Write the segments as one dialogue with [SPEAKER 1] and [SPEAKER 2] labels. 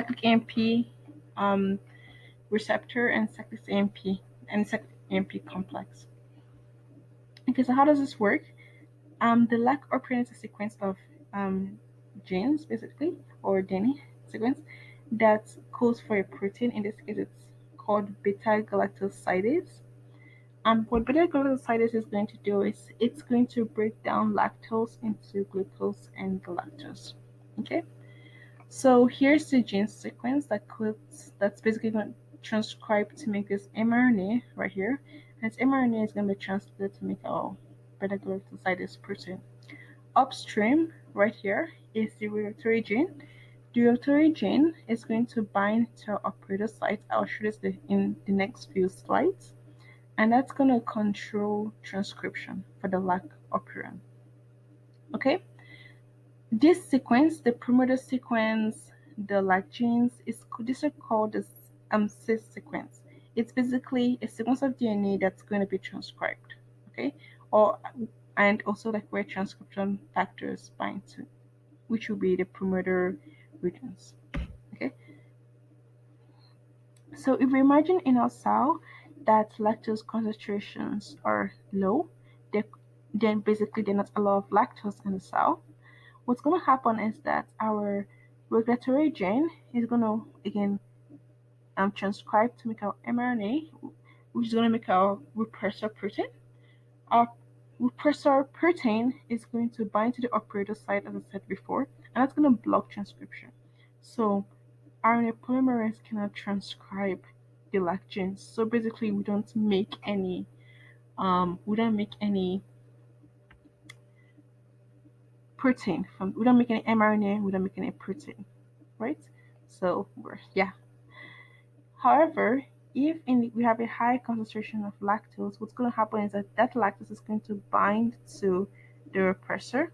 [SPEAKER 1] cyclic AMP receptor and cyclic AMP complex. Okay, so how does this work? The lac operon is a sequence of genes, basically, or DNA sequence that codes for a protein. In this case, it's called beta-galactosidase. What beta-galactosidase is going to do is it's going to break down lactose into glucose and galactose. Okay, so here's the gene sequence that's basically going to transcribe to make this mRNA right here, and this mRNA is going to be translated to make our beta-galactosidase protein. Upstream, right here, is the regulatory gene. The regulatory gene is going to bind to our operator site. I'll show this in the next few slides. And that's going to control transcription for the lac operon. Okay? This sequence, the promoter sequence, the lac genes, these are called the cis sequence. It's basically a sequence of DNA that's going to be transcribed. Okay? And also like where transcription factors bind to, which will be the promoter regions. Okay. So if we imagine in our cell that lactose concentrations are low, then basically there's not a lot of lactose in the cell. What's going to happen is that our regulatory gene is going to again transcribe to make our mRNA, which is going to make our repressor protein. Our repressor protein is going to bind to the operator site, as I said before, and that's going to block transcription. So RNA polymerase cannot transcribe the lac genes. So basically, we don't make any protein we don't make any mRNA, we don't make any protein, right? So yeah. However, if we have a high concentration of lactose, what's going to happen is that lactose is going to bind to the repressor,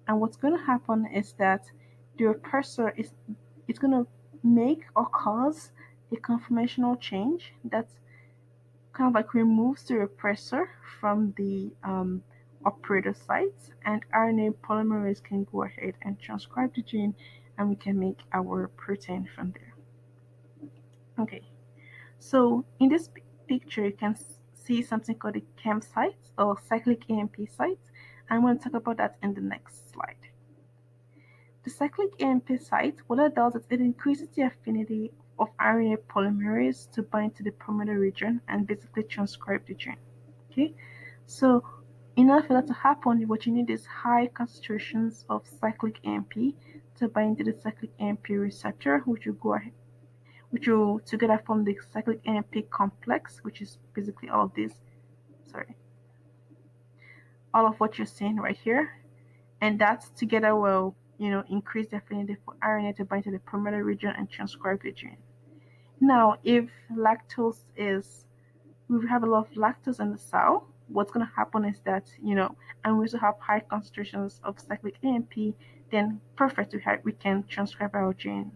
[SPEAKER 1] and what's going to happen is that the repressor it's going to make or cause a conformational change that kind of like removes the repressor from the operator sites, and RNA polymerase can go ahead and transcribe the gene, and we can make our protein from there. Okay, so in this picture you can see something called the CAMP sites or cyclic AMP sites. I'm going to talk about that in the next slide. The cyclic AMP site, what it does is it increases the affinity of RNA polymerase to bind to the promoter region and basically transcribe the gene. Okay, so in order for that to happen, what you need is high concentrations of cyclic AMP to bind to the cyclic AMP receptor, which will together form the cyclic AMP complex, which is basically all of what you're seeing right here, and that together will increase the affinity for RNA to bind to the promoter region and transcribe the gene. Now, if we have a lot of lactose in the cell, what's going to happen is that, and we also have high concentrations of cyclic AMP, then perfect, we can transcribe our gene.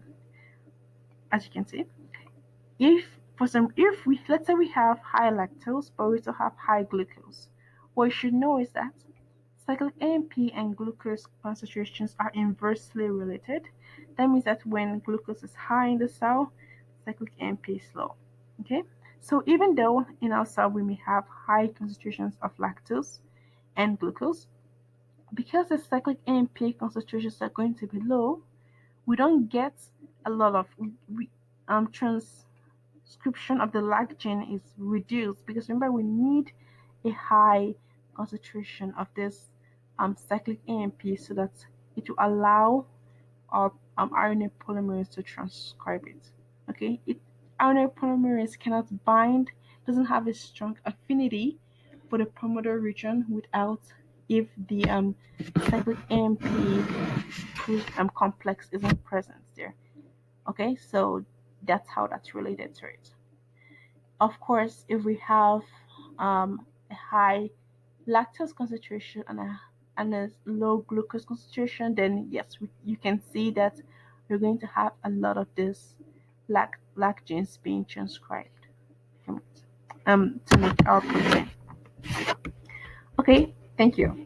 [SPEAKER 1] As you can see, let's say we have high lactose, but we also have high glucose, what you should know is that cyclic AMP and glucose concentrations are inversely related. That means that when glucose is high in the cell, cyclic AMP is low. Okay, so even though in our cell we may have high concentrations of lactose and glucose, because the cyclic AMP concentrations are going to be low, we don't get a lot of transcription of the lac gene is reduced, because remember we need a high concentration of this cyclic AMP so that it will allow our RNA polymerase to transcribe it. Okay, RNA polymerase cannot bind, doesn't have a strong affinity for the promoter region if the cyclic AMP complex isn't present there. Okay, so that's how that's related to it. Of course, if we have a high lactose concentration and a low glucose concentration, then yes, you can see that we're going to have a lot of this lac genes being transcribed to make our protein. Okay, thank you.